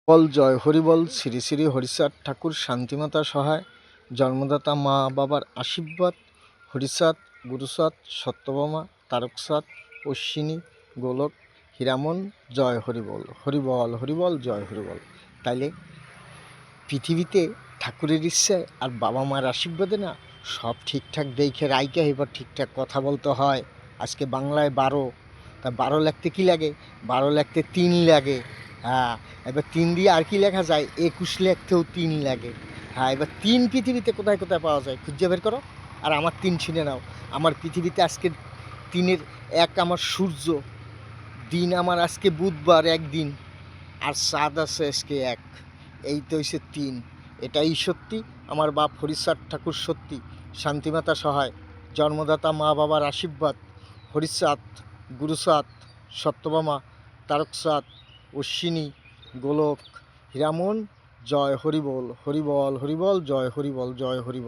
বল জয় হরিবল। শ্রী শ্রী হরিচাঁদ ঠাকুর শান্তিমাতা সহায়, জন্মদাতা মা বাবার আশীর্বাদ, হরিচাঁদ, গুরুচাঁদ, সত্যভামা, তারকচাঁদ, অশ্বিনী, গোলক, হীরামন, জয় হরিবল। হরিবল হরিবল জয় হরিবল। তাইলে পৃথিবীতে ঠাকুরের ইচ্ছায় আর বাবা মার আশীর্বাদে না সব ঠিকঠাক দেখে রাইকা এবার ঠিকঠাক কথা বলতে হয়। আজকে বাংলায় 12, তা 12 লিখতে কী লাগে? 12 লিখতে 3 লাগে। হ্যাঁ, এবার 3 দিয়ে আর কি লেখা যায়? 21 লিখতেও 3 লাগে। হ্যাঁ, এবার 3 পৃথিবীতে কোথায় কোথায় পাওয়া যায় খুঁজে বের করো। আর আমার 3 শুনে নাও। আমার পৃথিবীতে আজকে 3-এর 1 আমার সূর্য, দিন আমার আজকে বুধবার একদিন, আর চাঁদ আছে আজকে 1। এই তো হইছে 3। এটাই সত্যি, আমার বাপ হরিচাঁদ ঠাকুর সত্যি, শান্তিমাতা সহায়, জন্মদাতা মা বাবার আশীর্বাদ, হরিচাঁদ, গুরুচাঁদ, সত্যভামা, তারকচাঁদ, অশ্বিনী, গোলক, হীরামন, জয় হরিবল। হরিবল হরিবল জয় হরিবল জয় হরিবল।